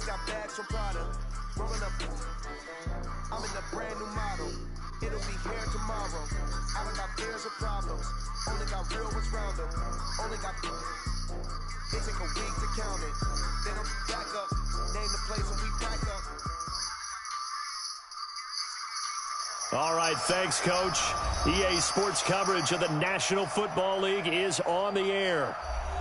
Just got bags from Prada. Rolling up. I'm in a brand new model. It'll be here tomorrow. I don't got fears or problems. Only got real ones round them. Only got. It take a week to count it. Then I'm back up. Name the place when we pack up. All right, thanks, Coach. EA Sports coverage of the National Football League is on the air.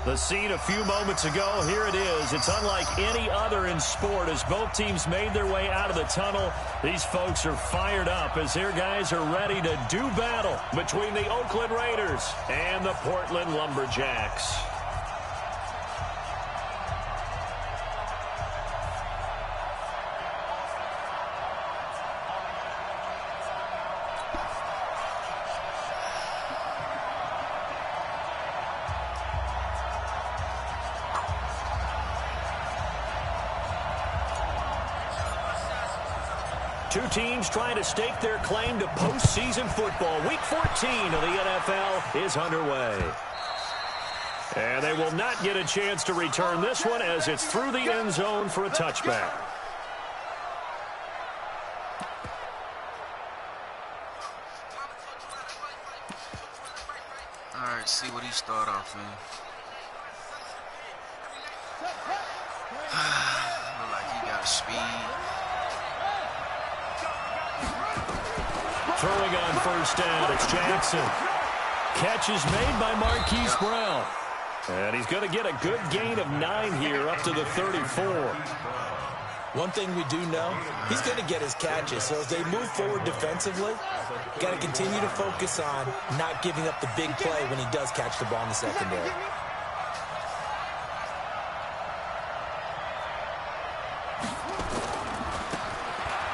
The scene a few moments ago, here it is. It's unlike any other in sport as both teams made their way out of the tunnel. These folks are fired up as their guys are ready to do battle between the Oakland Raiders and the Portland Lumberjacks. Two teams trying to stake their claim to postseason football. Week 14 of the NFL is underway. And they will not get a chance to return this one as it's through the end zone for a touchback. All right, see what he start off in. Look like he got speed. Throwing on first down, it's Jackson. Catch is made by Marquise Brown. And he's going to get a good gain of 9 here up to the 34. One thing we do know, he's going to get his catches. So as they move forward defensively, got to continue to focus on not giving up the big play when he does catch the ball in the secondary.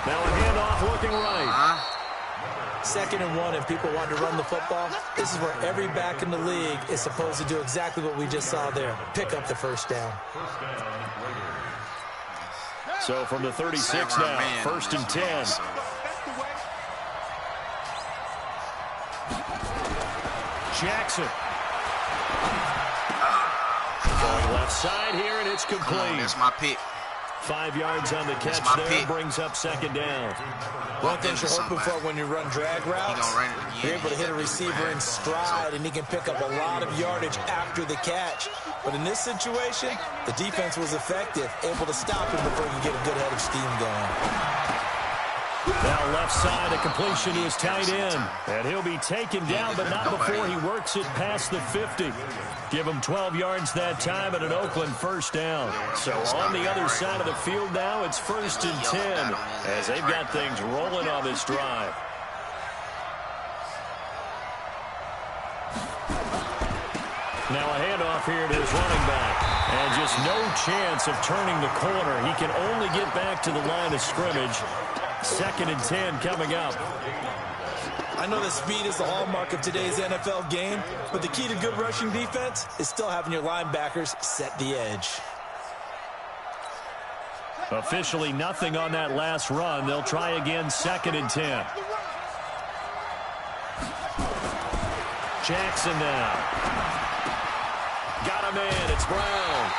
Now a handoff looking right. 2nd and 1, and people want to run the football. This is where every back in the league is supposed to do exactly what we just saw there. Pick up the first down. So from the 36 now, 1st and 10. Jackson. Going left side here, and it's complete. That's my pick. 5 yards on the catch there, pick. Brings up 2nd down. One thing you're hoping for when you run drag routes, you're able to hit a receiver in stride, and he can pick up a lot of yardage after the catch. But in this situation, the defense was effective, able to stop him before he could get a good head of steam going. Now left side, a completion to his tight end. And he'll be taken down, but not before he works it past the 50. Give him 12 yards that time and an Oakland first down. So on the other side of the field now, it's 1st and 10 as they've got things rolling on this drive. Now a handoff here to his running back. And just no chance of turning the corner. He can only get back to the line of scrimmage. 2nd and 10 coming up. I know that speed is the hallmark of today's NFL game, but the key to good rushing defense is still having your linebackers set the edge. Officially nothing on that last run. They'll try again, 2nd and 10. Jackson now. Got him in. It's Brown.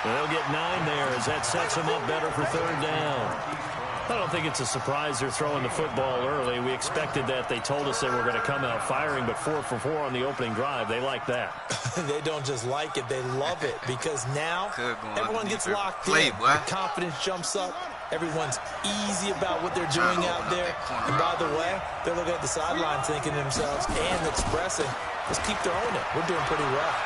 They'll get 9 there as that sets him up better for 3rd down. I don't think it's a surprise they're throwing the football early. We expected that. They told us they were going to come out firing, but 4 for 4 on the opening drive. They like that. They don't just like it. They love it because now everyone gets locked in. Boy. The confidence jumps up. Everyone's easy about what they're doing out there. And by the way, they're looking at the sideline thinking to themselves and expressing, let's keep throwing it. We're doing pretty well.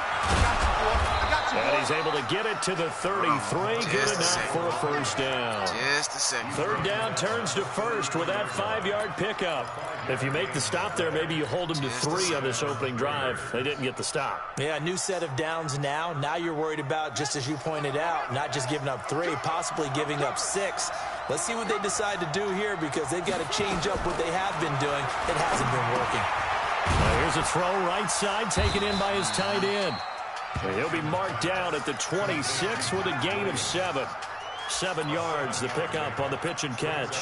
And he's able to get it to the 33. Good enough for a first down. Just a second. 3rd down turns to 1st with that 5-yard pickup. If you make the stop there, maybe you hold them to 3 on this opening drive. They didn't get the stop. Yeah, new set of downs now. Now you're worried about, just as you pointed out, not just giving up 3, possibly giving up 6. Let's see what they decide to do here because they've got to change up what they have been doing. It hasn't been working. Now here's a throw right side taken in by his tight end. And he'll be marked down at the 26 with a gain of 7. 7 yards, the pickup on the pitch and catch.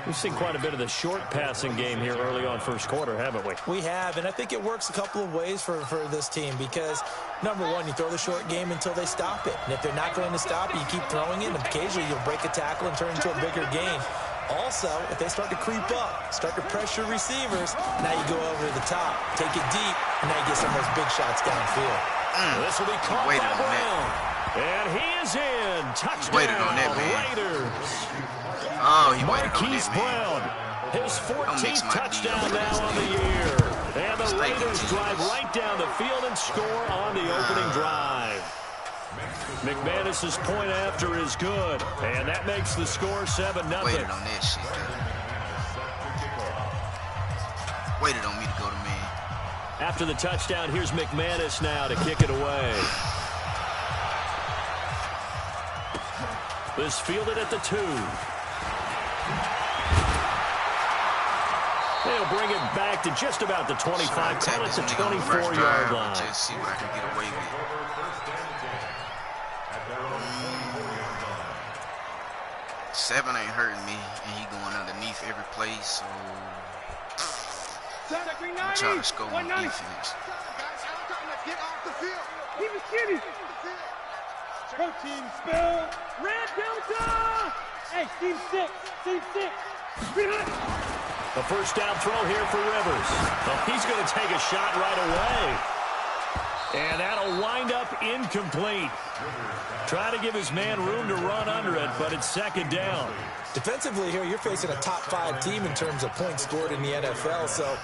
We've seen quite a bit of the short passing game here early on first quarter, haven't we? We have, and I think it works a couple of ways for this team because, number one, you throw the short game until they stop it. And if they're not going to stop it, you keep throwing it, and occasionally you'll break a tackle and turn into a bigger gain. Also, if they start to creep up, start to pressure receivers, now you go over to the top, take it deep, and now you get some of those big shots downfield. This will be caught by Brown. And he is in. Touchdown, waited on that, man. Raiders. Oh, he waited on Marquise that, man. Brown, his 14th touchdown now on the year. And the Raiders drive right down the field and score on the opening drive. McManus's point after is good, and that makes the score 7-0. Waited on that shit. Waited on me to go to man. After the touchdown, here's McManus now to kick it away. This fielded at the 2. They'll bring it back to just about the 25, call it the 24-yard line. Just see what I can get away with. Seven ain't hurting me, and he going underneath every play, so I'm trying to score on defense. Get off the field. Keep it skinny. Protein spill. Red Delta. Hey, team 6. Team 6. The first down throw here for Rivers. Oh, he's going to take a shot right away. And that'll wind up incomplete. Trying to give his man room to run under it, but it's second down. Defensively here, you're facing a top 5 team in terms of points scored in the NFL. So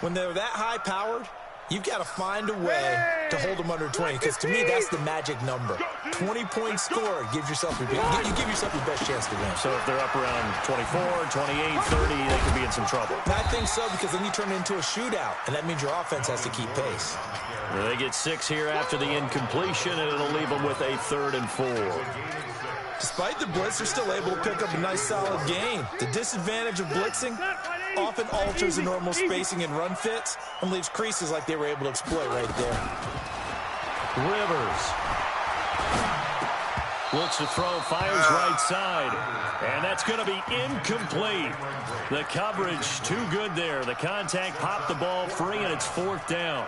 when they're that high-powered, you've got to find a way to hold them under 20, because to me, that's the magic number. 20 points scored, you give yourself your best chance to win. So if they're up around 24, 28, 30, they could be in some trouble. I think so, because then you turn it into a shootout, and that means your offense has to keep pace. They get 6 here after the incompletion, and it'll leave them with a 3rd and 4. Despite the blitz, they're still able to pick up a nice, solid gain. The disadvantage of blitzing often alters the normal spacing and run fits and leaves creases like they were able to exploit right there. Rivers looks to throw, fires right side, and that's going to be incomplete. The coverage too good there. The contact popped the ball free, and it's 4th down.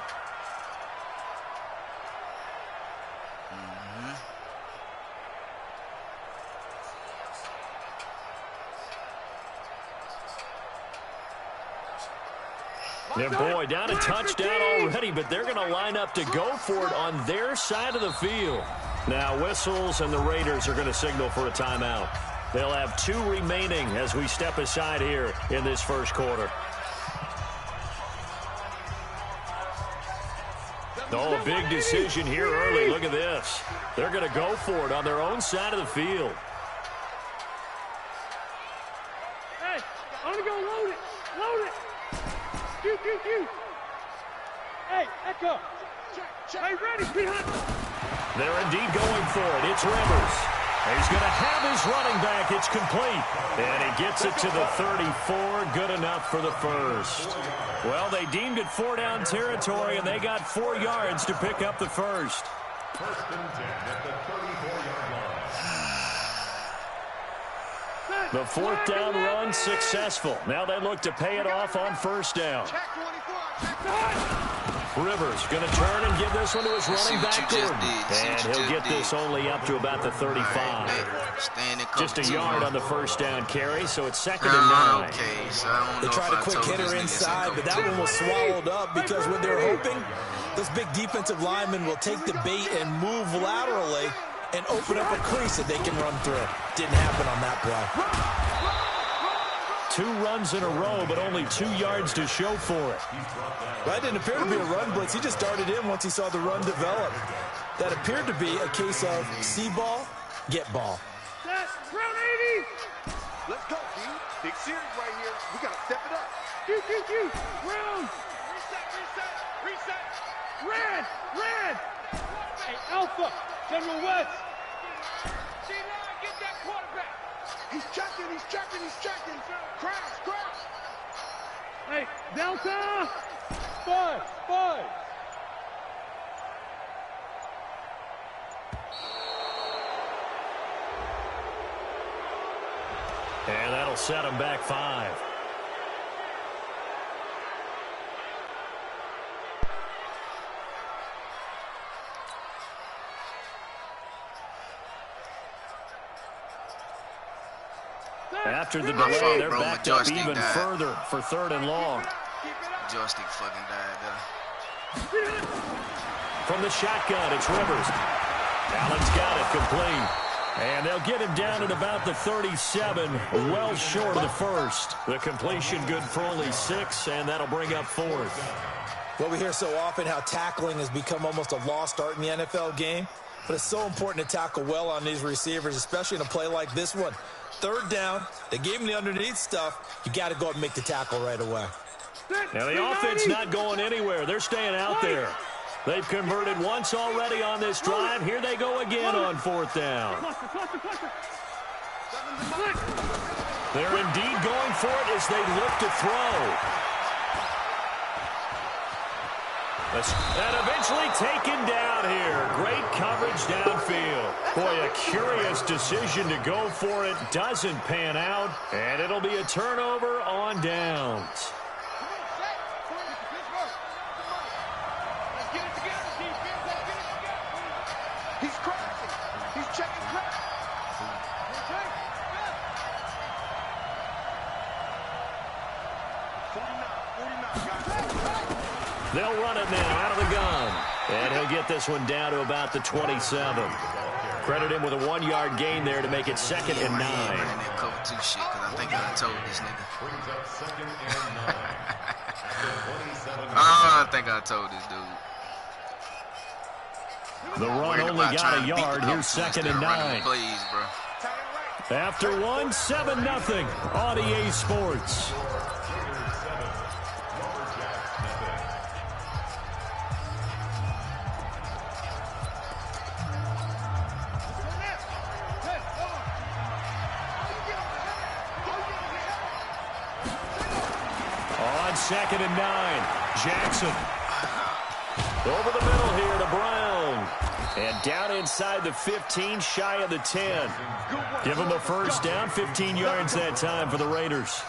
Yeah, boy, down a touchdown already, but they're going to line up to go for it on their side of the field. Now, whistles, and the Raiders are going to signal for a timeout. They'll have 2 remaining as we step aside here in this first quarter. Oh, a big decision here early. Look at this. They're going to go for it on their own side of the field. Hey, I'm going to go load it. Load it. Shoot. Hey, Echo. Hey, ready, behind. They're indeed going for it. It's Rivers. He's going to have his running back. It's complete. And he gets it to the 34. Good enough for the first. Well, they deemed it 4-down territory, and they got 4 yards to pick up the first. The 4th down run successful. Now they look to pay it off on 1st down. Rivers going to turn and give this one to his running back, Gordon. And he'll get this only up to about the 35. Just a yard on the 1st down carry, so it's 2nd and 9. They tried a quick hitter inside, but that one was swallowed up because what they're hoping, those big defensive linemen will take the bait and move laterally and open up a crease that they can run through. Didn't happen on that play. 2 runs in a row, but only 2 yards to show for it. That didn't appear to be a run blitz. He just darted in once he saw the run develop. That appeared to be a case of see ball, get ball. Set, round 80. Let's go, D. Big series right here. We got to step it up. Shoot. Round. Reset. Red. Hey, Alpha. General West. D-line, get that quarterback. He's checking. Crash. Hey, Delta. 5. And that'll set them back 5. After the delay, they're backed up even further for 3rd and long. Joystick fucking died there. From the shotgun, it's Rivers. Allen's got it complete. And they'll get him down at about the 37, well short of the first. The completion good for only 6, and that'll bring up 4th. Well, we hear so often how tackling has become almost a lost art in the NFL game. But it's so important to tackle well on these receivers, especially in a play like this one. 3rd down, they gave him the underneath stuff. You got to go up and make the tackle right away. Now, the offense not going anywhere. They're staying out there. They've converted once already on this drive. Here they go again on 4th down. They're indeed going for it as they look to throw. And eventually taken down here. Great coverage downfield. Boy, a curious decision to go for it. Doesn't pan out. And it'll be a turnover on downs. He's crashing. He's checking crash. They'll run it now out of the gun. And he'll get this one down to about the 27. Credit him with a 1-yard gain there to make it 2nd and 9. That cover 2 shit, because I think I told this nigga. I think I told this dude. The run only got a yard. Here's 2nd and 9. Plays, bro. After 1, 7-0 on EA Sports. On 2nd and 9, Jackson. Over the middle here to Brown. And down inside the 15, shy of the 10. Give him a first down, 15 yards that time for the Raiders.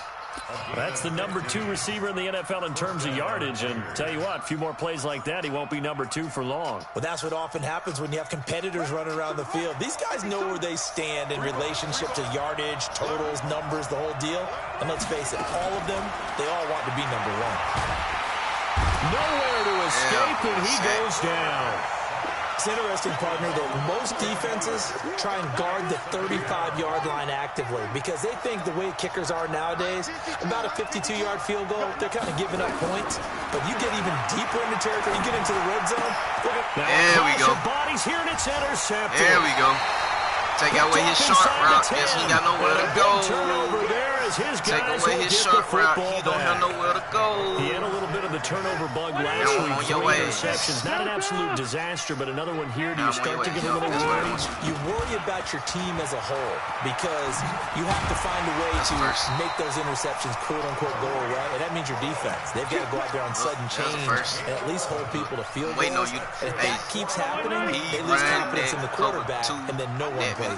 That's the number 2 receiver in the NFL in terms of yardage. And tell you what, a few more plays like that, he won't be number 2 for long. Well, that's what often happens when you have competitors running around the field. These guys know where they stand in relationship to yardage, totals, numbers, the whole deal. And let's face it, all of them, they all want to be number 1. Nowhere to escape, and he goes down. It's interesting, partner, that most defenses try and guard the 35-yard line actively because they think the way kickers are nowadays, about a 52-yard field goal, they're kind of giving up points. But you get even deeper into territory, you get into the red zone. There we go. Bodies here, and it's intercepted. There we go. Take away his short route. Guess he got nowhere to go. Turnover there as his Take away his short route. He don't have nowhere to go. He had a little bit of the turnover bug last week. 3 interceptions. Not an absolute disaster, but another one here. Do you start to get a little worried? You worry about your team as a whole because you have to find a way to make those interceptions quote-unquote go away, and that means your defense. They've got to go out there on sudden change and at least hold people to field goals. And if that keeps happening, they lose confidence in the quarterback, and then no one plays.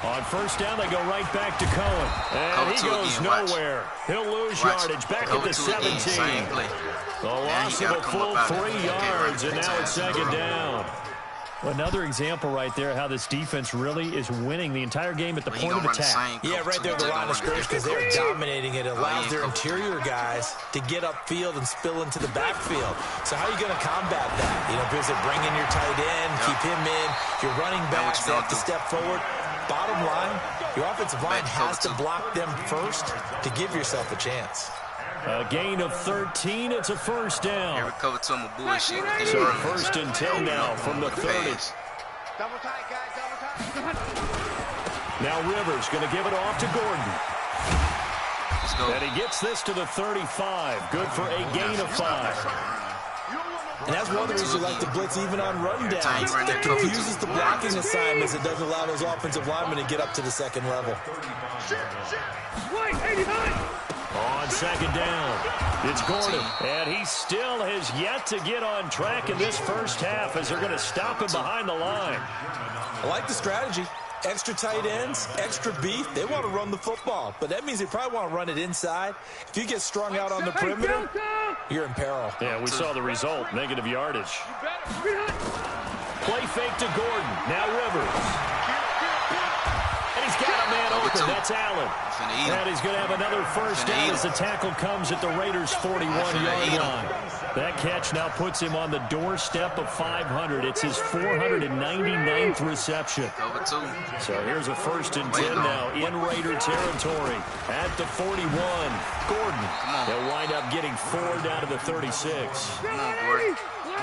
On first down, they go right back to Cohen. And he goes nowhere. He'll lose yardage back at the 17. The loss of a full 3 yards, and now it's 2nd down. Another example right there how this defense really is winning the entire game at the point of attack. Yeah, right there at the line of scrimmage because they're dominating it. It allows their interior guys to get upfield and spill into the backfield. So how are you going to combat that? You know, because they're bringing your tight end, keep him in. Your running backs have to step forward. Bottom line, your offensive line has to block them first to give yourself a chance. A gain of 13. It's a first down. Here we cover some bullshit. So 1st and 10 now from the 30. Double tight, guys, double tight. Now Rivers going to give it off to Gordon. Let's go. And he gets this to the 35. Good for a gain of 5. And that's one of the reasons you like to blitz even on run downs. It confuses the blocking assignments. It doesn't allow those offensive linemen to get up to the 2nd level. On 2nd down, it's Gordon. And he still has yet to get on track in this first half as they're going to stop him behind the line. I like the strategy. Extra tight ends, extra beef, they want to run the football. But that means they probably want to run it inside. If you get strung out on the perimeter, you're in peril. Yeah, we saw the result, negative yardage. Play fake to Gordon. Now Rivers. And he's got a man open. That's Allen. And he's going to have another first down as the tackle comes at the Raiders' 41-yard line. That catch now puts him on the doorstep of 500. It's his 499th reception. So here's a 1st and 10 now in Raider territory at the 41. Gordon, they'll wind up getting 4 down to the 36.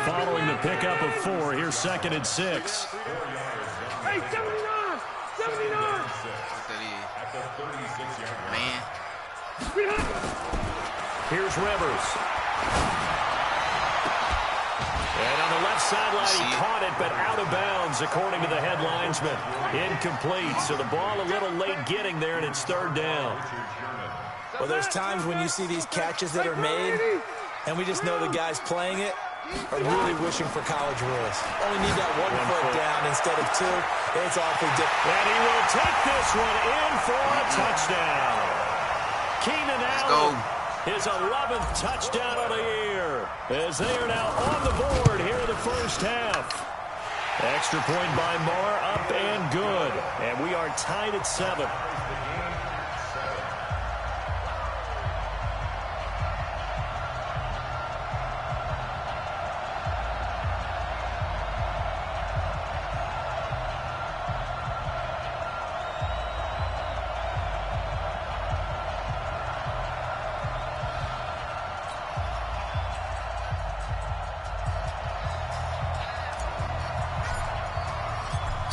Following the pickup of 4, here's 2nd and 6. Hey, 79! 79! Man. Here's Rivers. And on the left sideline, he caught it, but out of bounds, according to the head linesman. Incomplete, so the ball a little late getting there, and it's 3rd down. Well, there's times when you see these catches that are made, and we just know the guys playing it are really wishing for college rules. Only need that one foot down instead of 2. It's awfully difficult. And he will take this one in for a touchdown. Keenan Allen, his 11th touchdown of the year, as they are now on the board here in the first half. Extra point by Marr, up and good. And we are tied at 7.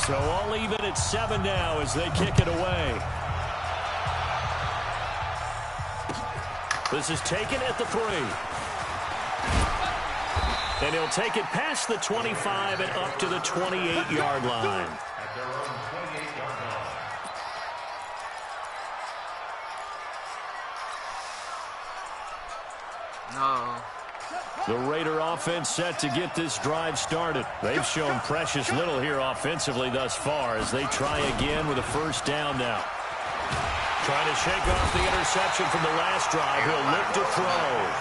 So all even at 7 now as they kick it away. This is taken at the 3. And he'll take it past the 25 and up to the 28-yard line. No. The Raider offense set to get this drive started. They've shown precious little here offensively thus far as they try again with a 1st down now. Trying to shake off the interception from the last drive. He'll look to throw.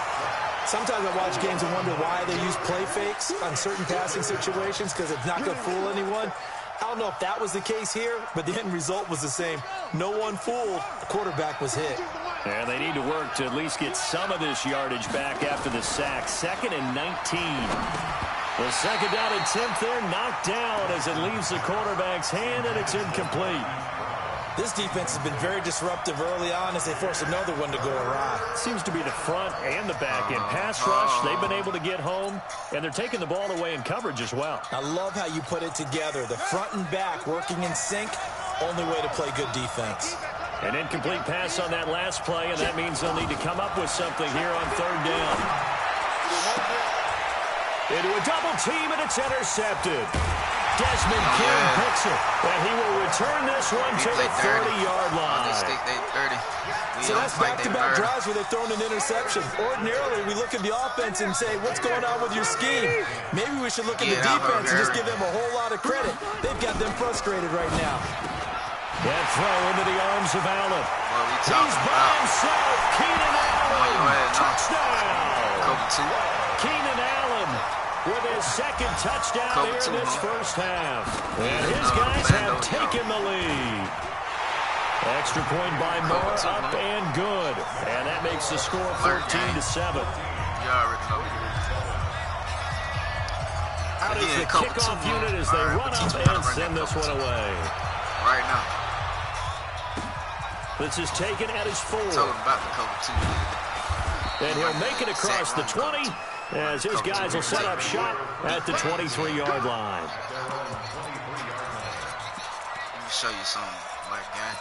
Sometimes I watch games and wonder why they use play fakes on certain passing situations because it's not going to fool anyone. I don't know if that was the case here, but the end result was the same. No one fooled. The quarterback was hit. And they need to work to at least get some of this yardage back after the sack. 2nd and 19. The 2nd down and 10th there, knocked down as it leaves the quarterback's hand, and it's incomplete. This defense has been very disruptive early on as they force another one to go awry. Seems to be the front and the back end. Pass rush, they've been able to get home, and they're taking the ball away in coverage as well. I love how you put it together. The front and back working in sync, only way to play good defense. An incomplete pass on that last play, and that means they'll need to come up with something here on 3rd down. Into a double team, and it's intercepted. Desmond King picks it, and he will return this one to the 30-yard line. So that's back-to-back drives where they've thrown an interception. Ordinarily, we look at the offense and say, what's going on with your scheme? Maybe we should look at the defense and just give them a whole lot of credit. They've got them frustrated right now. That throw into the arms of Allen. He's by himself. Keenan Allen. Touchdown. Keenan Allen with his 2nd touchdown here in this first half. And his guys have taken the lead. Extra point by Marr, up and good. And that makes the score 14-7. Out is the kickoff unit as they run up and send this one away. Right now. This is taken at his 4. And he'll make it across the 20 as his guys will set up shop at the 23-yard line. Let me show you something, white guy.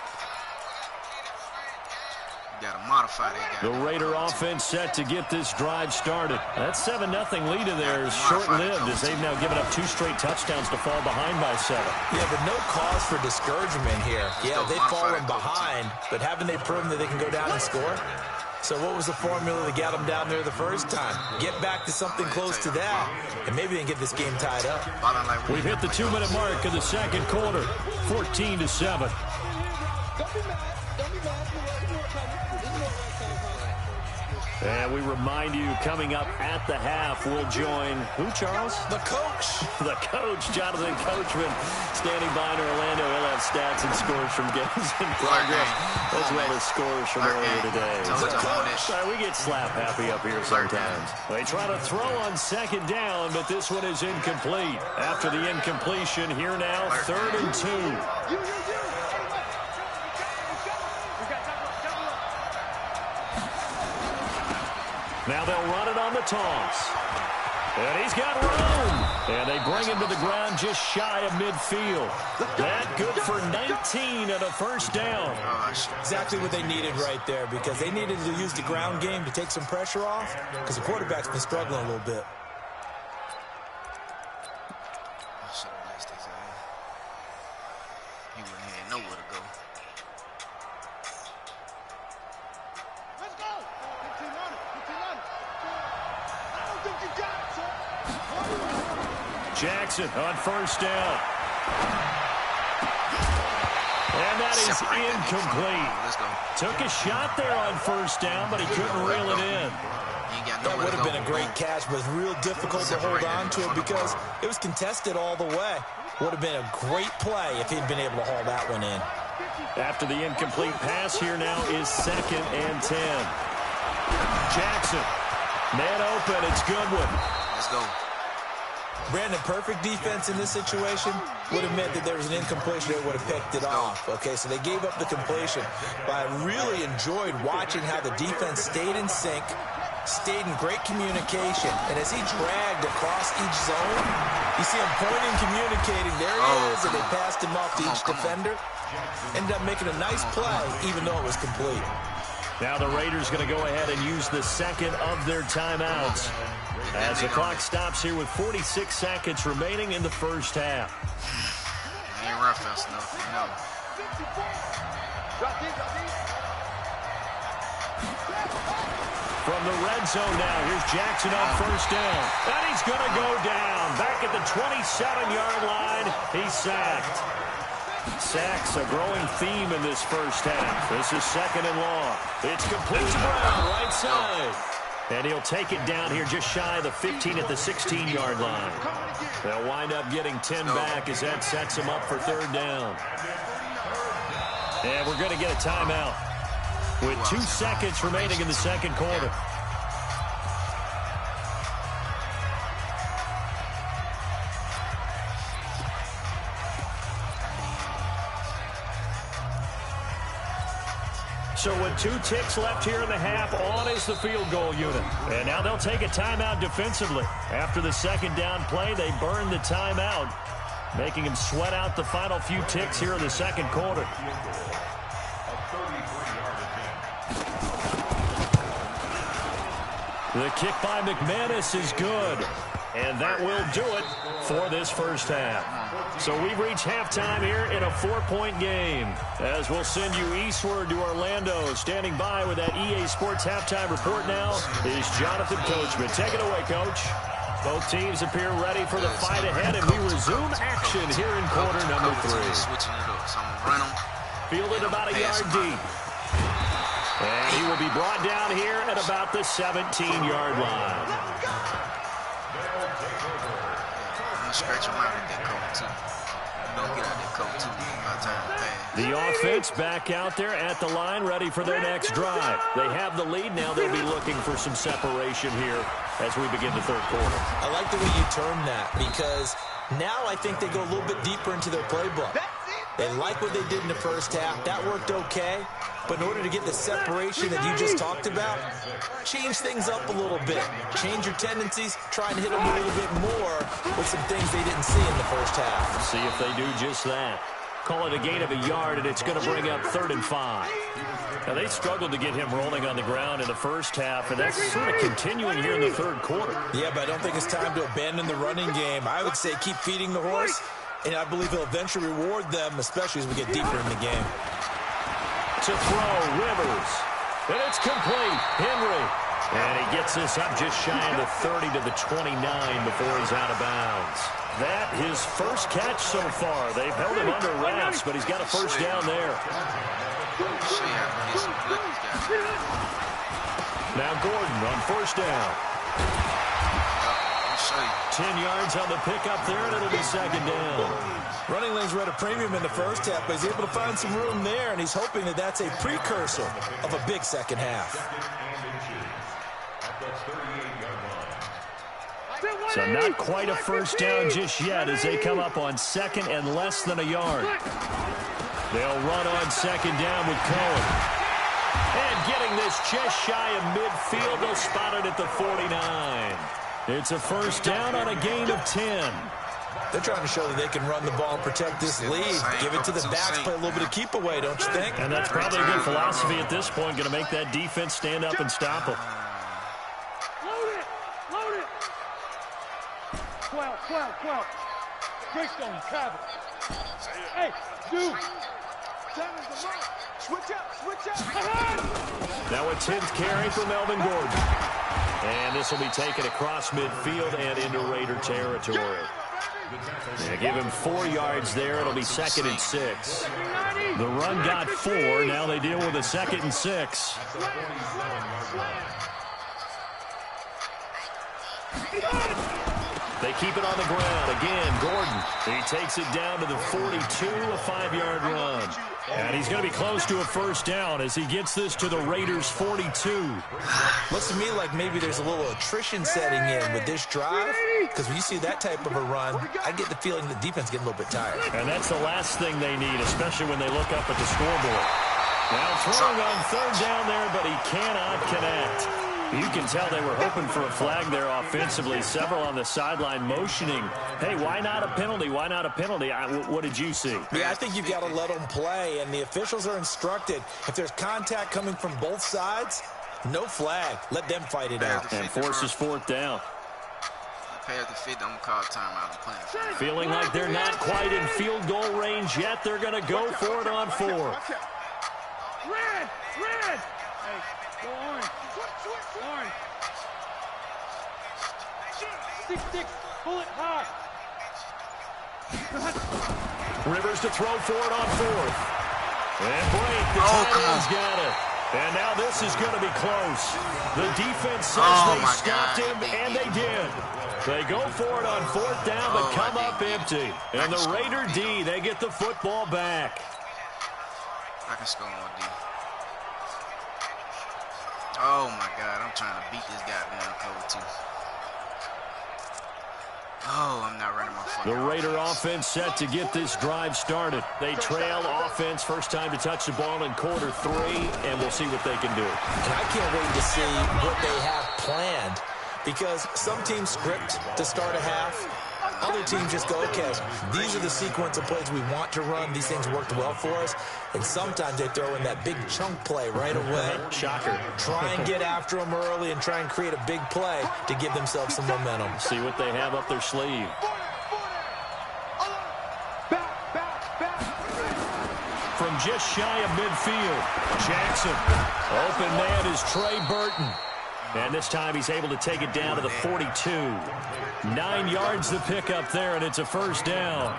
You got to modify that guy. The Raider offense set to get this drive started. That 7-0 lead of theirs short-lived as they've now given up 2 straight touchdowns to fall behind by 7. Yeah, but no cause for discouragement here. Yeah, they've fallen behind, but haven't they proven that they can go down and score? So what was the formula that got them down there the first time? Get back to something close to that, and maybe they can get this game tied up. We've hit the 2-minute mark in the second quarter, 14-7. And we remind you, coming up at the half, we'll join, who, Charles? The coach. The coach, Jonathan Coachman, standing by in Orlando. He'll have stats and scores from games in progress, as well as scores from earlier today. We get slap happy up here sometimes. They try to throw on second down, but this one is incomplete. After the incompletion, here now, 3rd and 2. Now they'll run it on the toss. And he's got room. And they bring him to the ground just shy of midfield. That good for 19 and a first down. Exactly what they needed right there, because they needed to use the ground game to take some pressure off, because the quarterback's been struggling a little bit. He wouldn't have nowhere to go. Jackson on first down. And that is incomplete. Let's go. Took a shot there on first down, but he couldn't reel it in. That would have been a great catch, but real difficult to hold on to it because it was contested all the way. Would have been a great play if he'd been able to haul that one in. After the incomplete pass, here now is 2nd and 10. Jackson, man open, it's Goodwin. Let's go. Brandon, perfect defense in this situation would have meant that there was an incompletion. They would have picked it off. Okay, so they gave up the completion. But I really enjoyed watching how the defense stayed in sync, stayed in great communication. And as he dragged across each zone, you see him pointing, communicating. There he is, and they passed him off to each defender. Ended up making a nice play, even though it was complete. Now the Raiders going to go ahead and use the second of their timeouts as the clock stops here with 46 seconds remaining in the first half. He ain't rough fast enough, you know. From the red zone now, here's Jackson on first down. And he's going to go down. Back at the 27-yard line, he's sacked. Sacks, a growing theme in this first half. This is 2nd and long. It's complete to Brown, right side. And he'll take it down here just shy of the 15 at the 16-yard line. They'll wind up getting 10 back as that sets him up for 3rd down. And we're going to get a timeout with 2 seconds remaining in the second quarter. So with 2 ticks left here in the half, on is the field goal unit. And now they'll take a timeout defensively. After the second down play, they burn the timeout, making him sweat out the final few ticks here in the second quarter. The kick by McManus is good. And that will do it for this first half. So we've reached halftime here in a 4-point game. As we'll send you eastward to Orlando. Standing by with that EA Sports halftime report now is Jonathan Coachman. Take it away, Coach. Both teams appear ready for the fight ahead, and we resume action here in quarter number 3. Switching it up. So I'm going to run them. Fielded about a yard deep. And he will be brought down here at about the 17-yard line. Stretch him out at that coat, too. You don't get out that coat, too. By the time to pass. The offense back out there at the line, ready for their next drive. They have the lead now. They'll be looking for some separation here as we begin the third quarter. I like the way you term that, because now I think they go a little bit deeper into their playbook. They like what they did in the first half. That worked okay. But in order to get the separation that you just talked about, change things up a little bit. Change your tendencies, try and hit them a little bit more with some things they didn't see in the first half. See if they do just that. Call it a gain of a yard, and it's going to bring up 3rd and 5. Now, they struggled to get him rolling on the ground in the first half, and that's sort of continuing here in the third quarter. Yeah, but I don't think it's time to abandon the running game. I would say keep feeding the horse, and I believe he'll eventually reward them, especially as we get deeper in the game. To throw, Rivers. And it's complete. Henry. And he gets this up just shy of the 30 to the 29 before he's out of bounds. That his first catch so far. They've held him under wraps, but he's got a first down there. Now Gordon on first down. 10 yards on the pickup there, and it'll be second down. Running lanes were at a premium in the first half, but he's able to find some room there, and he's hoping that that's a precursor of a big second half. So not quite a first down just yet as they come up on second and less than a yard. They'll run on second down with Cohen. And getting this just shy of midfield, they'll spot it at the 49. It's a first down on a gain of 10. They're trying to show that they can run the ball and protect this lead. Give it to the backs, play a little bit of keep away, don't you think? And that's probably a good philosophy at this point, going to make that defense stand up and stop them. Load it! Load it! 12. Greystone, travel. Hey, dude! Switch up! Now a 10th carry for Melvin Gordon. And this will be taken across midfield and into Raider territory. They give him 4 yards there. It'll be 2nd and 6. The run got 4. Now they deal with a 2nd and 6. They keep it on the ground. Again, Gordon. He takes it down to the 42, a 5-yard run. And he's going to be close to a first down as he gets this to the Raiders' 42. Looks to me like maybe there's a little attrition setting in with this drive, because when you see that type of a run, I get the feeling the defense getting a little bit tired. And that's the last thing they need, especially when they look up at the scoreboard. Now throwing on third down there, but he cannot connect. You can tell they were hoping for a flag there offensively. Several on the sideline motioning, hey, why not a penalty? Why not a penalty? What did you see? Yeah, I think you've got to let them play, and the officials are instructed. If there's contact coming from both sides, no flag. Let them fight it out. And forces fourth down. Past the 50, I'm going to call timeout and play. Feeling like they're not quite in field goal range yet. They're going to go for it on 4. Red! Hey, go orange. Orange. 6, pull it hard. Rivers to throw for it on 4th. And Blake, the tight end's got it. And now this is going to be close. The defense says they stopped him, and they did. They go for it on 4th down, but come up empty. And the Raider D, they get the football back. I can score on D. Oh, my God. I'm trying to beat this goddamn code, too. Oh, I'm not running my fucking The Raider offense set to get this drive started. They trail offense, first time to touch the ball in quarter 3, and we'll see what they can do. And I can't wait to see what they have planned, because some teams script to start a half. Other teams just go, okay, these are the sequence of plays we want to run. These things worked well for us. And sometimes they throw in that big chunk play right away. Shocker. Try and get after them early and try and create a big play to give themselves some momentum. See what they have up their sleeve. From just shy of midfield, Jackson. Open man is Trey Burton. And this time he's able to take it down to the 42. 9 yards to pick up there, and it's a first down.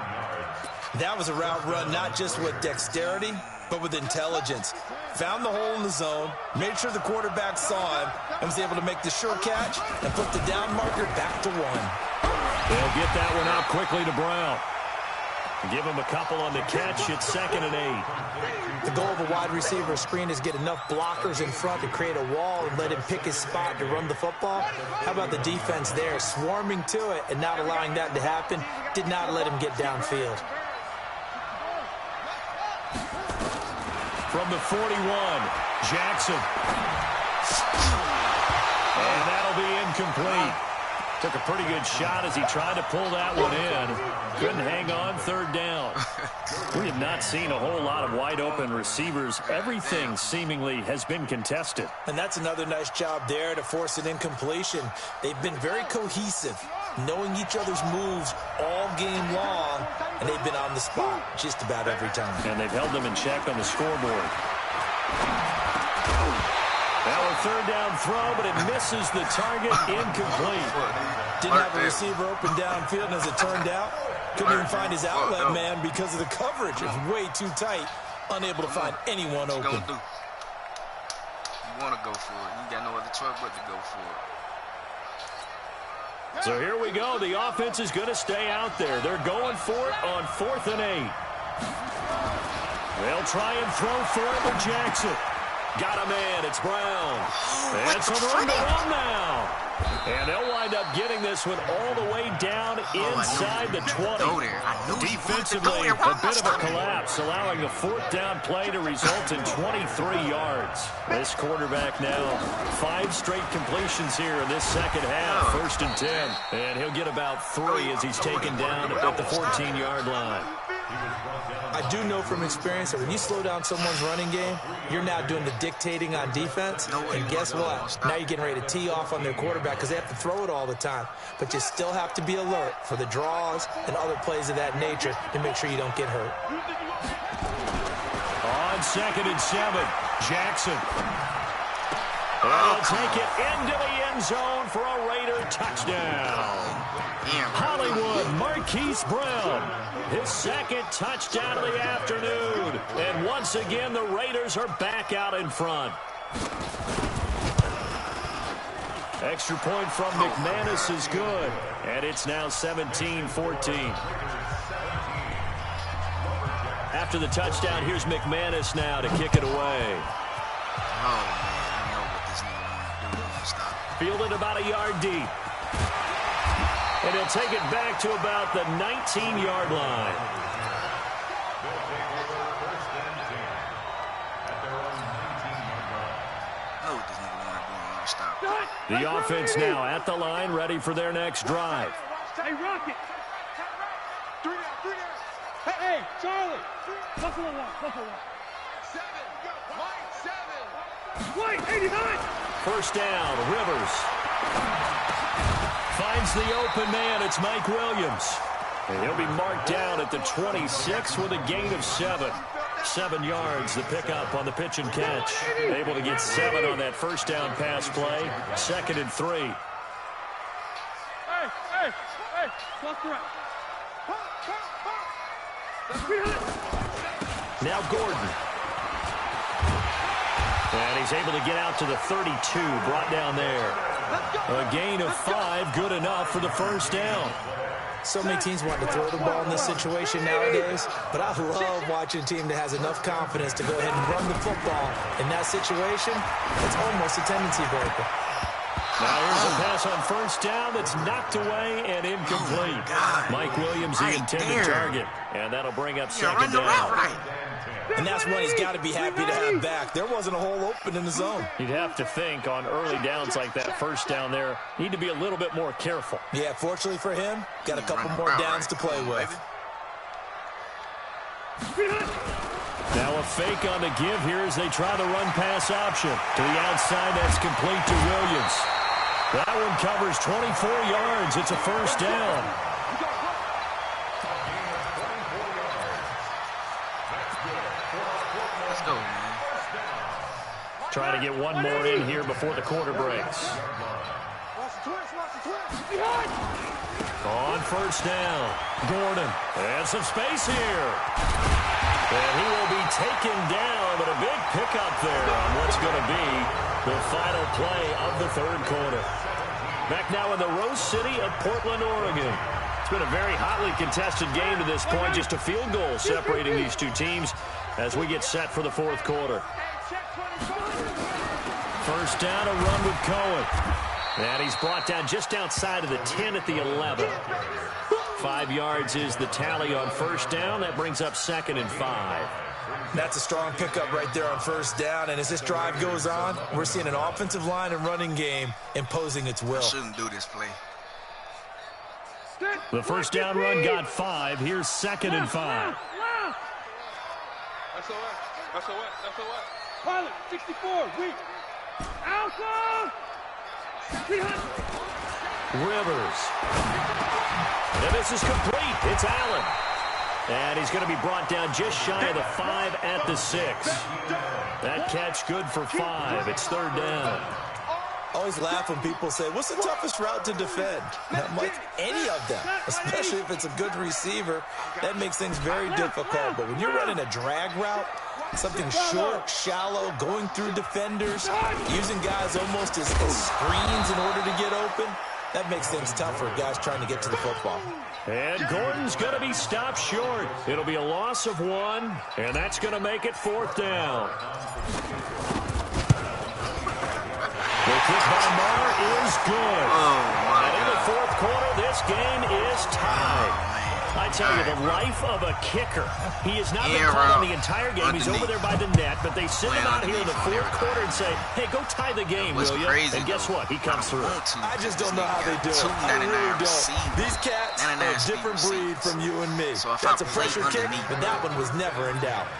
That was a route run not just with dexterity, but with intelligence. Found the hole in the zone, made sure the quarterback saw him, and was able to make the sure catch and put the down marker back to 1. They'll get that one out quickly to Brown. Give him a couple on the catch. It's 2nd and 8. The goal of a wide receiver screen is get enough blockers in front to create a wall and let him pick his spot to run the football. How about the defense there, swarming to it and not allowing that to happen? Did not let him get downfield. From the 41, Jackson. And that'll be incomplete. Took a pretty good shot as he tried to pull that one in. Couldn't hang on, 3rd down. We have not seen a whole lot of wide-open receivers. Everything seemingly has been contested. And that's another nice job there to force an incompletion. They've been very cohesive, knowing each other's moves all game long, and they've been on the spot just about every time. And they've held them in check on the scoreboard. Now a third down throw, but it misses the target, incomplete. Didn't have a receiver open downfield, and as it turned out, couldn't even find his outlet man because of the coverage. It was way too tight, unable to find anyone open. You want to go for it. You got no other choice but to go for it. So here we go. The offense is going to stay out there. They're going for it on 4th and 8. They'll try and throw for it with Jackson. Got a man. It's Brown. And some room to run now. And they'll wind up getting this one all the way down inside the 20. Defensively, a bit of a collapse, allowing a 4th down play to result in 23 yards. This quarterback now, 5 straight completions here in this second half, 1st and 10. And he'll get about 3 as he's taken down at the 14-yard line. I do know from experience that when you slow down someone's running game, you're now doing the dictating on defense. And guess what? Now you're getting ready to tee off on their quarterback because they have to throw it all the time. But you still have to be alert for the draws and other plays of that nature to make sure you don't get hurt. On 2nd and 7, Jackson. And he'll take it into the end zone for a Raider touchdown. Hollywood Marquise Brown, his 2nd touchdown of the afternoon. And once again, the Raiders are back out in front. Extra point from McManus is good. And it's now 17-14. After the touchdown, here's McManus now to kick it away. Fielded about a yard deep. And he'll take it back to about the 19-yard line. The offense now at the line, ready for their next drive. Hey, Rocket. 3 down, 3 down. Hey, Charlie. Buffalo 1, Buffalo 1. 7, White, 7. White, 89. First down, Rivers. Finds the open man. It's Mike Williams. And he'll be marked down at the 26 with a gain of 7. 7 yards, the pickup on the pitch and catch. Able to get 7 on that first down pass play. 2nd and 3. Hey, cluster up. Now Gordon. And he's able to get out to the 32, brought down there. A gain of 5, good enough for the first down. So many teams want to throw the ball in this situation nowadays, but I love watching a team that has enough confidence to go ahead and run the football. In that situation, it's almost a tendency breaker. Now here's a pass on first down that's knocked away and incomplete. Mike Williams, the intended target, and that'll bring up 2nd down. And that's one he's got to be happy to have back. There wasn't a hole open in the zone. You'd have to think on early downs like that, first down there, need to be a little bit more careful. Yeah, fortunately for him, got a couple more downs to play with. Now a fake on the give here as they try the run-pass option. To the outside, that's complete to Williams. That one covers 24 yards. It's a first down. Trying to get one more in here before the quarter breaks. On first down, Gordon. And some space here. And he will be taken down, but a big pickup there on what's going to be the final play of the third quarter. Back now in the Rose City of Portland, Oregon. It's been a very hotly contested game to this point. Just a field goal separating these two teams as we get set for the fourth quarter. First down, a run with Cohen. And he's brought down just outside of the 10 at the 11. 5 yards is the tally on first down. That brings up 2nd and 5. That's a strong pickup right there on first down. And as this drive goes on, we're seeing an offensive line and running game imposing its will. Shouldn't do this play. The first down run got 5. Here's 2nd and 5. That's all right. That's all right. That's all right. Pilot, 64, weak. Alpha! Rivers. And this is complete. It's Allen. And he's going to be brought down just shy of the 5 at the 6. That catch good for 5. It's 3rd down. Always laugh when people say, what's the toughest route to defend? And I'm like, any of them, especially if it's a good receiver. That makes things very difficult. But when you're running a drag route, something short, shallow, going through defenders, using guys almost as screens in order to get open, that makes things tough for guys trying to get to the football. And Gordon's going to be stopped short. It'll be a loss of 1, and that's going to make it 4th down. The kick by Marr is good. And in the 4th quarter, this game is tied. I tell you, the life of a kicker. He has not been called on the entire game. He's over there by the net, but they send him out here in the 4th quarter and say, hey, go tie the game, will you? And guess what? He comes through. I just don't know how they do it. I really don't. These cats are a different breed from you and me. That's a pressure kick, but that one was never in doubt.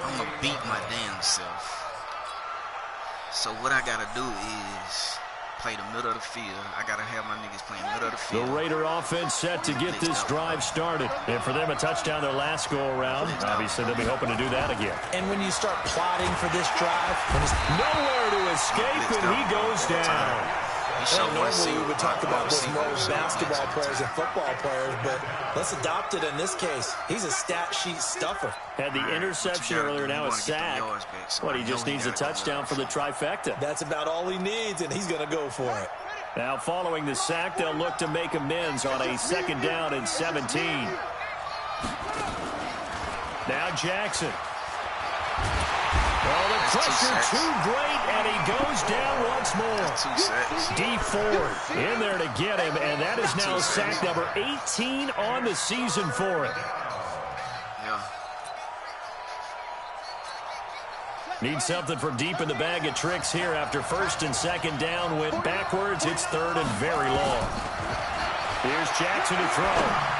I'm going to beat my damn self. So what I got to do is play the middle of the field. I got to have my niggas playing middle of the field. The Raider offense set to get this drive started. And for them, a touchdown their last go-around. Obviously, they'll be hoping to do that again. And when you start plotting for this drive, when it's nowhere to escape, and he goes down. Normally we would talk about this more as basketball players and football players, but let's adopt it in this case. He's a stat sheet stuffer. Had the interception earlier, now a sack. What, he just needs a touchdown for the trifecta. That's about all he needs, and he's going to go for it. Now, following the sack, they'll look to make amends on a 2nd down and 17. Now Jackson. Well, the pressure too great, and he goes down once more. D Ford in there to get him, and that is now sack number 18 on the season for him. Need something from deep in the bag of tricks here after 1st and 2nd down went backwards. It's 3rd and very long. Here's Jackson to throw.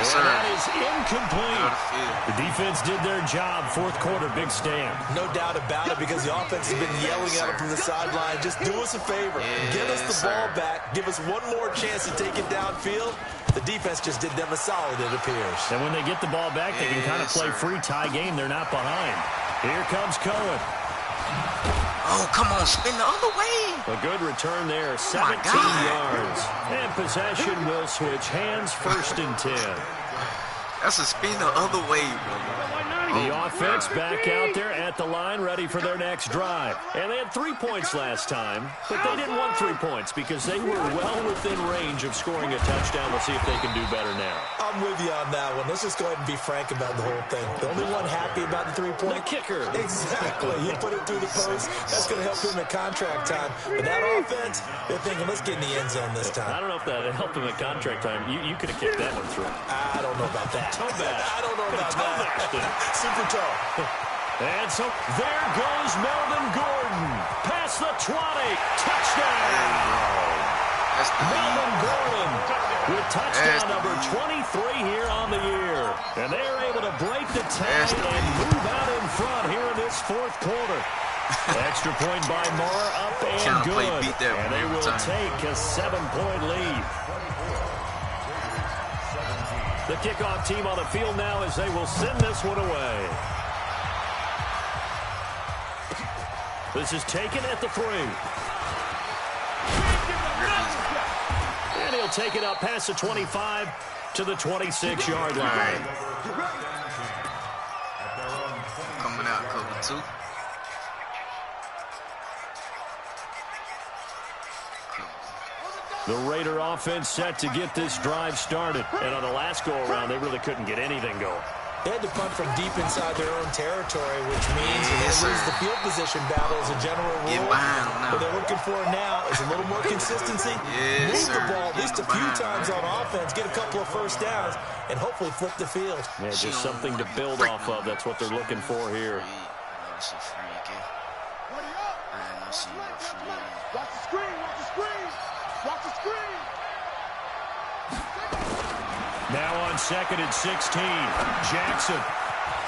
And that is incomplete. The defense did their job. 4th quarter, big stand. No doubt about it, because the offense has been yelling at him from the sideline. Just do us a favor. Give us the ball back. Give us one more chance to take it downfield. The defense just did them a solid, it appears. And when they get the ball back, they can kind of play free tie game. They're not behind. Here comes Cohen. Oh, come on, spin the other way. A good return there, 17 yards. And possession will switch hands, 1st and 10. That's a spin the other way, bro. The offense back out there at the line, ready for their next drive. And they had 3 points last time, but they didn't want 3 points because they were well within range of scoring a touchdown. We'll see if they can do better now. I'm with you on that one. Let's just go ahead and be frank about the whole thing. The only one happy about the 3-point? The kicker. Exactly. He put it through the post. That's going to help him at contract time. But that offense, they're thinking, let's get in the end zone this time. I don't know if that helped him at contract time. You could have kicked that one through. I don't know about that. Toe bash. I don't know about that. Super toe. And so there goes Melvin Gordon. Past the 20. Touchdown. Melvin Gordon with touchdown number 23 here on the year. And they're able to break the tie and move out in front here in this 4th quarter. Extra point by Marr, up and good. And they will take a 7-point lead. The kickoff team on the field now as they will send this one away. This is taken at the 3. And he'll take it up past the 25 to the 26-yard line. Coming out, cover 2. The Raider offense set to get this drive started. And on the last go-around, they really couldn't get anything going. They had to punt from deep inside their own territory, which means they lose the field position battle as a general rule. What they're looking for now is a little more consistency. Move the ball at least a few times on offense, get a couple of 1st downs, and hopefully flip the field. Yeah, just something to build off of. That's what they're looking for here. Watch the screen, watch the screen, watch the screen. Now on 2nd and 16, Jackson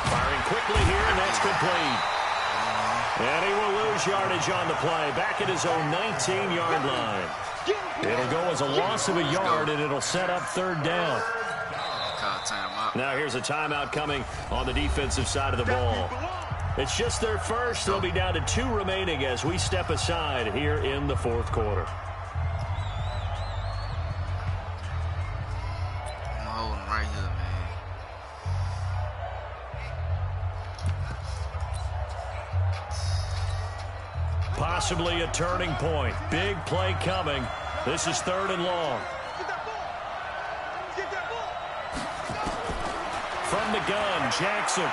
firing quickly here, and that's complete. And he will lose yardage on the play, back at his own 19-yard line. It'll go as a loss of a yard, and it'll set up third down. Timeout. Now here's a timeout coming on the defensive side of the ball. It's just their first. They'll be down to 2 remaining as we step aside here in the fourth quarter. I'm holding right here, man. Possibly a turning point. Big play coming. This is 3rd and long. From the gun, Jackson.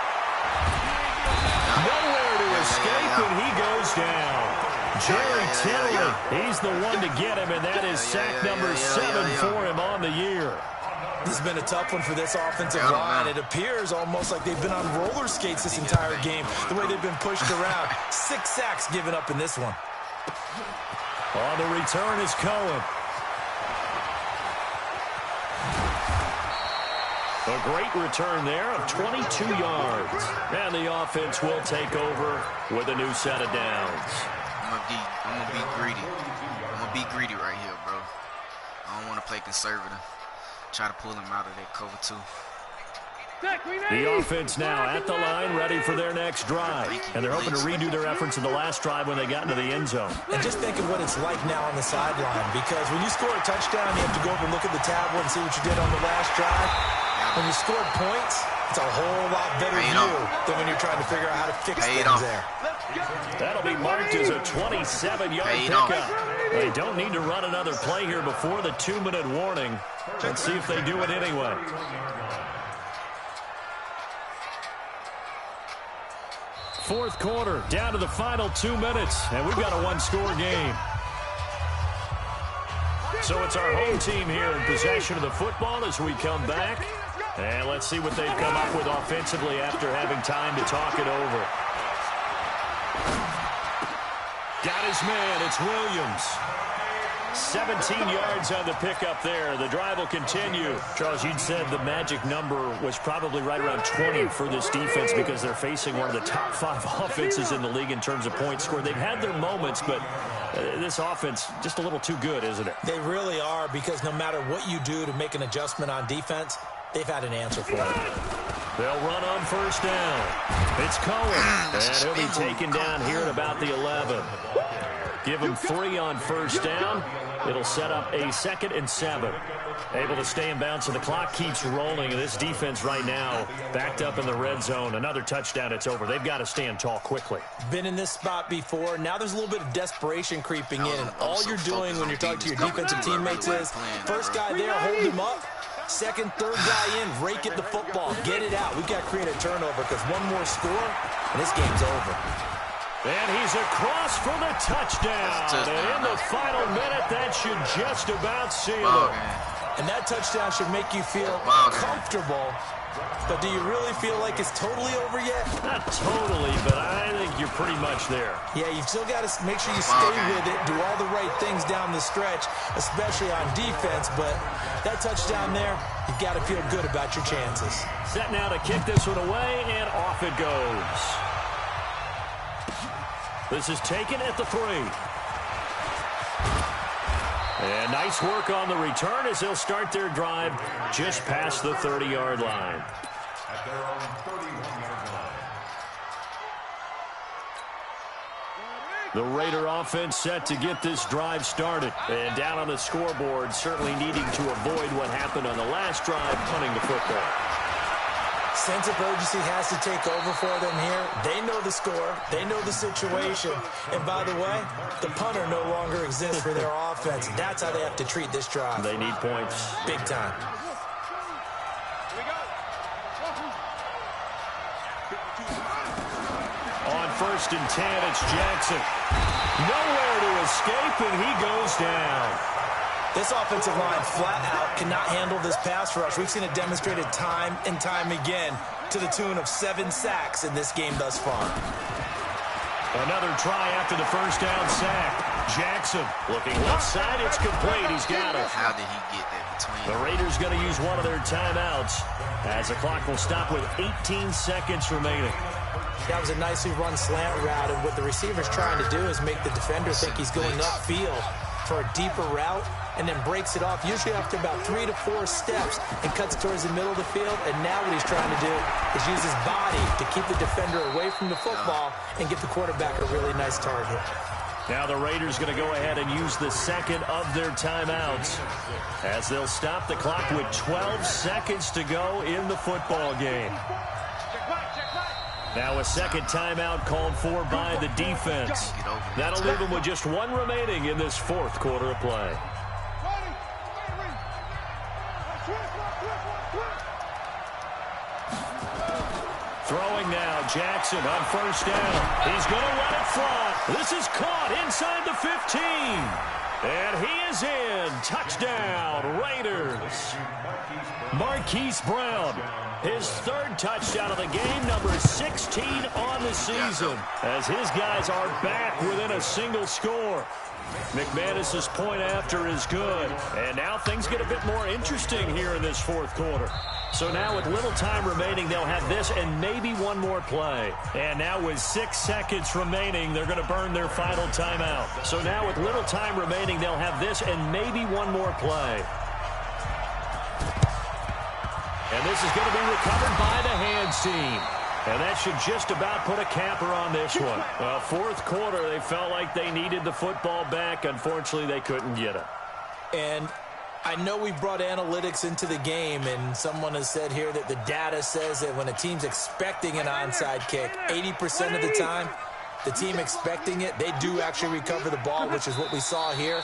Nowhere to escape, and he goes down. Jerry Tilley, he's the one to get him, and that is sack number 7 for him on the year. This has been a tough one for this offensive line. It appears almost like they've been on roller skates this entire game, the way they've been pushed around. 6 sacks given up in this one. On the return is Cohen. A great return there of 22 yards. And the offense will take over with a new set of downs. I'm gonna be greedy. I'm gonna be greedy right here, bro. I don't want to play conservative. Try to pull him out of that cover 2. The offense now at the line, ready for their next drive. And they're hoping to redo their efforts in the last drive when they got into the end zone. And just think of what it's like now on the sideline, because when you score a touchdown, you have to go over and look at the tablet and see what you did on the last drive. When you scored points, it's a whole lot better view than when you're trying to figure out how to fix things there. That'll be marked as a 27-yard pickup. They don't need to run another play here before the 2-minute warning. Let's see if they do it anyway. Fourth quarter, down to the final 2 minutes, and we've got a 1-score game. So it's our home team here in possession of the football as we come back. And let's see what they've come up with offensively after having time to talk it over. Got his man, it's Williams. 17 yards on the pickup there. The drive will continue. Charles, you'd said the magic number was probably right around 20 for this defense because they're facing one of the top 5 offenses in the league in terms of points scored. They've had their moments, but this offense just a little too good, isn't it? They really are, because no matter what you do to make an adjustment on defense, they've had an answer for it. They'll run on first down. It's Cohen, and he'll be taken down here at about the 11. Give him 3 on first down. It'll set up a 2nd and 7. Able to stay in bounds, so the clock keeps rolling. And this defense right now backed up in the red zone. Another touchdown, it's over. They've got to stand tall quickly. Been in this spot before. Now there's a little bit of desperation creeping in. And all you're doing when you're talking to your defensive teammates is, first guy there, hold him up. Second, third guy in, rake at the football. Get it out. We've got to create a turnover, because one more score, and this game's over. And he's across for the touchdown. And in the final minute, that should just about seal it. And that touchdown should make you feel comfortable. But do you really feel like it's totally over yet? Not totally, but I think you're pretty much there. Yeah, you've still got to make sure you stay with it, do all the right things down the stretch, especially on defense. But that touchdown there, you've got to feel good about your chances. Set now to kick this one away, and off it goes. This is taken at the 3. And nice work on the return as they'll start their drive just past the 30-yard line. At their own 31-yard line. The Raider offense set to get this drive started. And down on the scoreboard, certainly needing to avoid what happened on the last drive, punting the football. Sense of urgency has to take over for them here. They know the score. They know the situation. And by the way, the punter no longer exists for their offense. That's how they have to treat this drive. They need points. Big time. On 1st and 10, it's Jackson. Nowhere to escape, and he goes down. This offensive line flat out cannot handle this pass rush. We've seen it demonstrated time and time again to the tune of 7 sacks in this game thus far. Another try after the first down sack. Jackson looking left side. It's complete. He's got it. How did he get that between? The Raiders going to use one of their timeouts as the clock will stop with 18 seconds remaining. That was a nicely run slant route, and what the receiver's trying to do is make the defender think he's going upfield for a deeper route, and then breaks it off, usually after about 3 to 4 steps, and cuts towards the middle of the field. And now what he's trying to do is use his body to keep the defender away from the football and get the quarterback a really nice target. Now the Raiders going to go ahead and use the second of their timeouts as they'll stop the clock with 12 seconds to go in the football game. Now a second timeout called for by the defense. That'll leave them with just one remaining in this fourth quarter of play. Throwing now, Jackson on first down. He's going to let it fly. This is caught inside the 15. And he is in. Touchdown, Raiders. Marquise Brown, his third touchdown of the game, number 16 on the season, as his guys are back within a single score. McManus's point after is good. And now things get a bit more interesting here in this fourth quarter. So now with little time remaining, they'll have this and maybe one more play. And now with 6 seconds remaining, they're going to burn their final timeout. So now with little time remaining, they'll have this and maybe one more play. And this is going to be recovered by the hands team. And that should just about put a capper on this one. Fourth quarter, they felt like they needed the football back. Unfortunately, they couldn't get it. And I know we brought analytics into the game, and someone has said here that the data says that when a team's expecting an onside kick, 80% of the time, the team expecting it, they do actually recover the ball, which is what we saw here.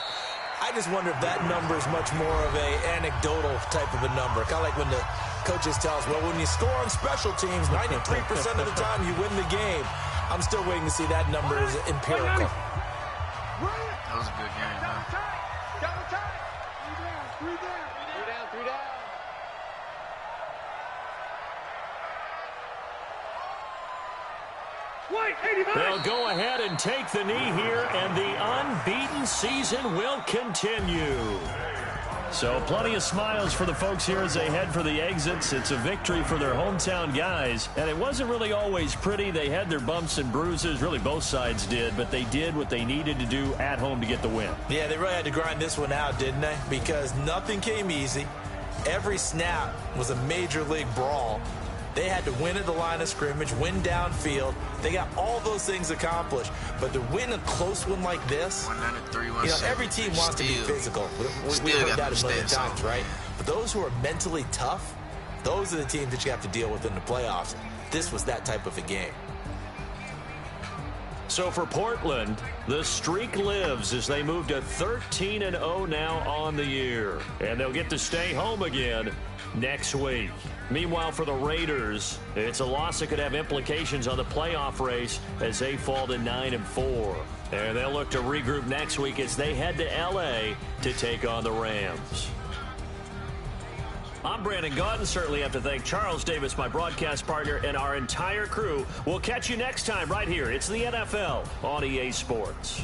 I just wonder if that number is much more of a anecdotal type of a number. Kind of like when the coaches tell us, well, when you score on special teams, 93% of the time you win the game. I'm still waiting to see that number is empirical. That was a good game, man. Three down. They'll go ahead and take the knee here, and the unbeaten season will continue. So plenty of smiles for the folks here as they head for the exits. It's a victory for their hometown guys, and it wasn't really always pretty. They had their bumps and bruises. Really, both sides did, but they did what they needed to do at home to get the win. Yeah, they really had to grind this one out, didn't they? Because nothing came easy. Every snap was a major league brawl. They had to win at the line of scrimmage, win downfield. They got all those things accomplished. But to win a close one like this, 193, every team wants to be physical. We've heard that a million times, right? But those who are mentally tough, those are the teams that you have to deal with in the playoffs. This was that type of a game. So for Portland, the streak lives as they move to 13-0 now on the year. And they'll get to stay home again next week. Meanwhile, for the Raiders, it's a loss that could have implications on the playoff race as they fall to 9-4. And they'll look to regroup next week as they head to L.A. to take on the Rams. I'm Brandon Gaudin. Certainly have to thank Charles Davis, my broadcast partner, and our entire crew. We'll catch you next time right here. It's the NFL on EA Sports.